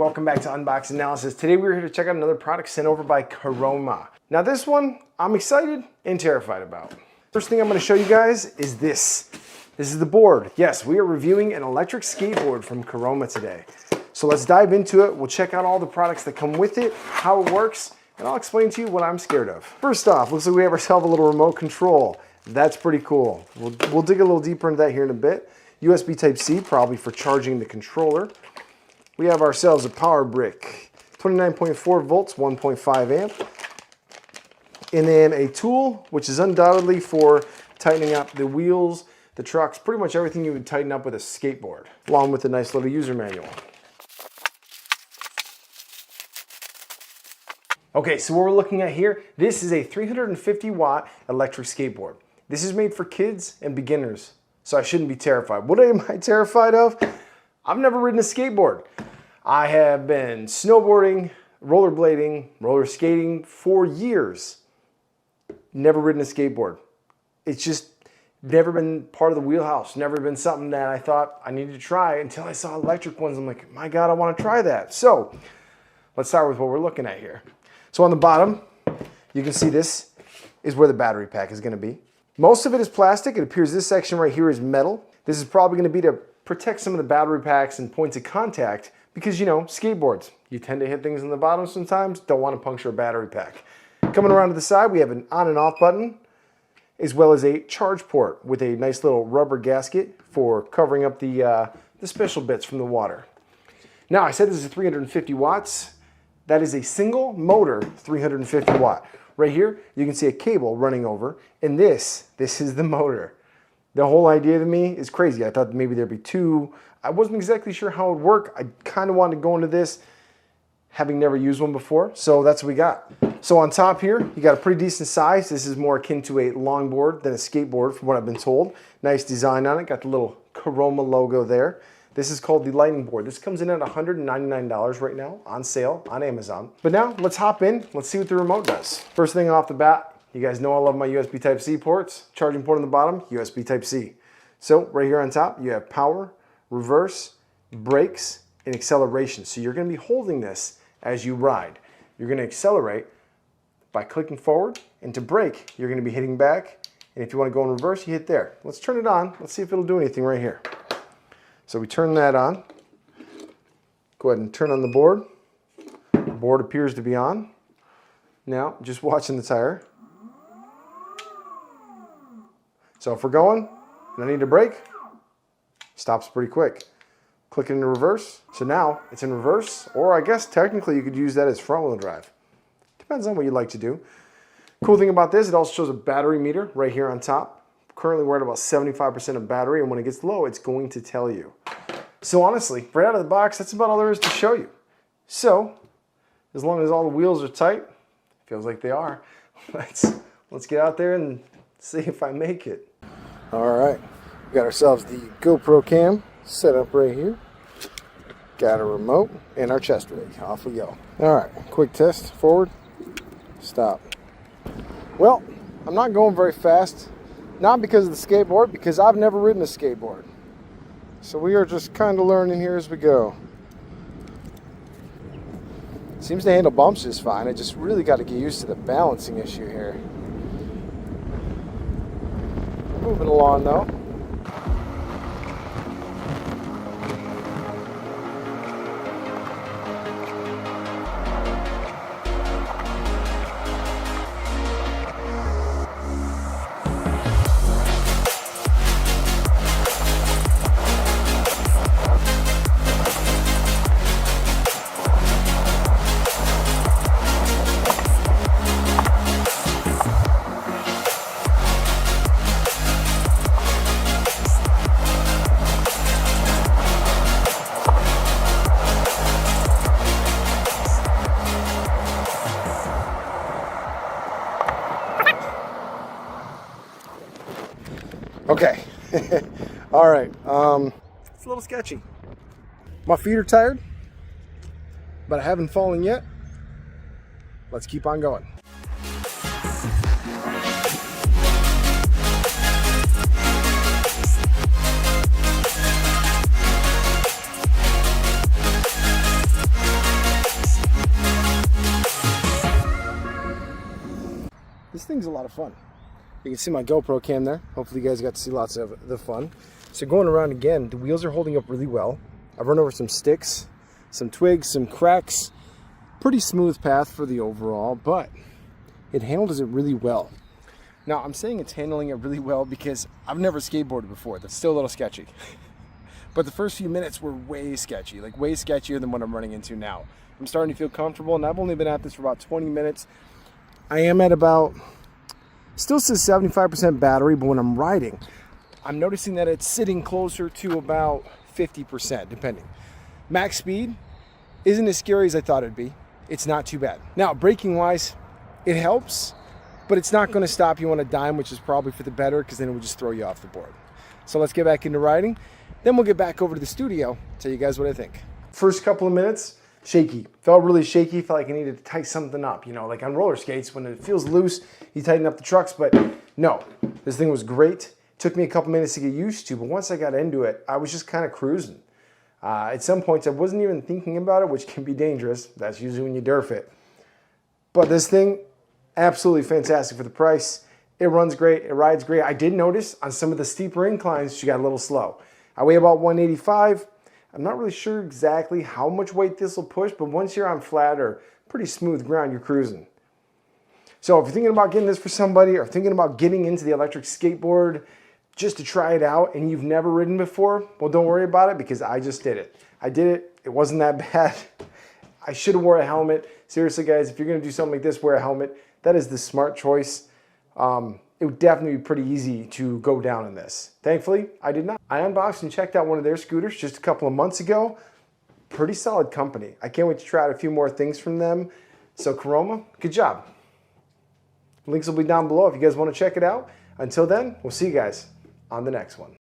Welcome back to Unbox Analysis. Today we're here to check out another product sent over by Caroma. Now this one, I'm excited and terrified about. First thing I'm going to show you guys is this. This is the board. Yes, we are reviewing an electric skateboard from Caroma today. So let's dive into it. We'll check out all the products that come with it, how it works, and I'll explain to you what I'm scared of. First off, looks like we have ourselves a little remote control. That's pretty cool. We'll dig a little deeper into that here in a bit. USB Type-C, probably for charging the controller. We have ourselves a power brick, 29.4 volts, 1.5 amp. And then a tool, which is undoubtedly for tightening up the wheels, the trucks, pretty much everything you would tighten up with a skateboard, along with a nice little user manual. Okay, so what we're looking at here, this is a 350 watt electric skateboard. This is made for kids and beginners, so I shouldn't be terrified. What am I terrified of? I've never ridden a skateboard. I have been snowboarding, rollerblading, roller skating for years. Never ridden a skateboard. It's just never been part of the wheelhouse, never been something that I thought I needed to try until I saw electric ones. I'm like, my God, I want to try that. So let's start with what we're looking at here. So on the bottom, you can see this is where the battery pack is going to be. Most of it is plastic. It appears this section right here is metal. This is probably going to be to protect some of the battery packs and points of contact because, you know, skateboards, you tend to hit things on the bottom sometimes, don't want to puncture a battery pack. Coming around to the side, we have an on and off button, as well as a charge port with a nice little rubber gasket for covering up the special bits from the water. Now, I said this is 350 watts. That is a single motor 350 watt. Right here, you can see a cable running over, and this is the motor. The whole idea to me is crazy. I thought maybe there'd be two. I wasn't exactly sure how it would work. I kind of wanted to go into this having never used one before, so that's what we got. So on top here, you got a pretty decent size. This is more akin to a longboard than a skateboard from what I've been told. Nice design on it. Got the little Caroma logo there. This is called the Lightning Board. This comes in at $199 right now on sale on Amazon. But now let's hop in. Let's see what the remote does. First thing off the bat, you guys know I love my USB Type-C ports. Charging port on the bottom, USB Type-C. So right here on top, you have power, reverse, brakes, and acceleration. So you're going to be holding this as you ride. You're going to accelerate by clicking forward, and to brake, you're going to be hitting back. And if you want to go in reverse, you hit there. Let's turn it on. Let's see if it'll do anything right here. So we turn that on. Go ahead and turn on the board. The board appears to be on. Now, just watching the tire. So if we're going, and I need to brake, stops pretty quick. Click it into reverse. So now it's in reverse, or I guess technically you could use that as front wheel drive. Depends on what you like to do. Cool thing about this, it also shows a battery meter right here on top. Currently we're at about 75% of battery, and when it gets low, it's going to tell you. So honestly, right out of the box, that's about all there is to show you. So, as long as all the wheels are tight, feels like they are, let's get out there and see if I make it. All right, we got ourselves the GoPro cam set up right here. Got a remote and our chest rig. Off we go. All right, quick test. Forward, stop. Well, I'm not going very fast. Not because of the skateboard, because I've never ridden a skateboard. So we are just kind of learning here as we go. Seems to handle bumps just fine. I just really got to get used to the balancing issue here. Moving along though. Okay, all right, it's a little sketchy. My feet are tired, but I haven't fallen yet. Let's keep on going. thing's a lot of fun. You can see my GoPro cam there. Hopefully you guys got to see lots of the fun. So going around again, the wheels are holding up really well. I've run over some sticks, some twigs, some cracks. Pretty smooth path for the overall, but it handles it really well. Now, I'm saying it's handling it really well because I've never skateboarded before. That's still a little sketchy. But the first few minutes were way sketchy, like way sketchier than what I'm running into now. I'm starting to feel comfortable, and I've only been at this for about 20 minutes. I am at about, still says 75% battery, but when I'm riding, I'm noticing that it's sitting closer to about 50%, depending. Max speed isn't as scary as I thought it'd be. It's not too bad. Now, braking-wise, it helps, but it's not going to stop you on a dime, which is probably for the better, because then it would just throw you off the board. So let's get back into riding. Then we'll get back over to the studio, tell you guys what I think. First couple of minutes, shaky. Felt really shaky, felt like I needed to tighten something up. You know, like on roller skates, when it feels loose, you tighten up the trucks, but no, this thing was great. Took me a couple minutes to get used to, but once I got into it, I was just kind of cruising. At some points, I wasn't even thinking about it, which can be dangerous. That's usually when you derf it. But this thing, absolutely fantastic for the price. It runs great, it rides great. I did notice on some of the steeper inclines, she got a little slow. I weigh about 185. I'm not really sure exactly how much weight this will push, but once you're on flat or pretty smooth ground, you're cruising. So if you're thinking about getting this for somebody or thinking about getting into the electric skateboard just to try it out and you've never ridden before, well, don't worry about it because I just did it. I did it. It wasn't that bad. I should have wore a helmet. Seriously, guys, if you're going to do something like this, wear a helmet. That is the smart choice. It would definitely be pretty easy to go down in this. Thankfully, I did not. I unboxed and checked out one of their scooters just a couple of months ago. Pretty solid company. I can't wait to try out a few more things from them. So Caroma, good job. Links will be down below if you guys want to check it out. Until then, we'll see you guys on the next one.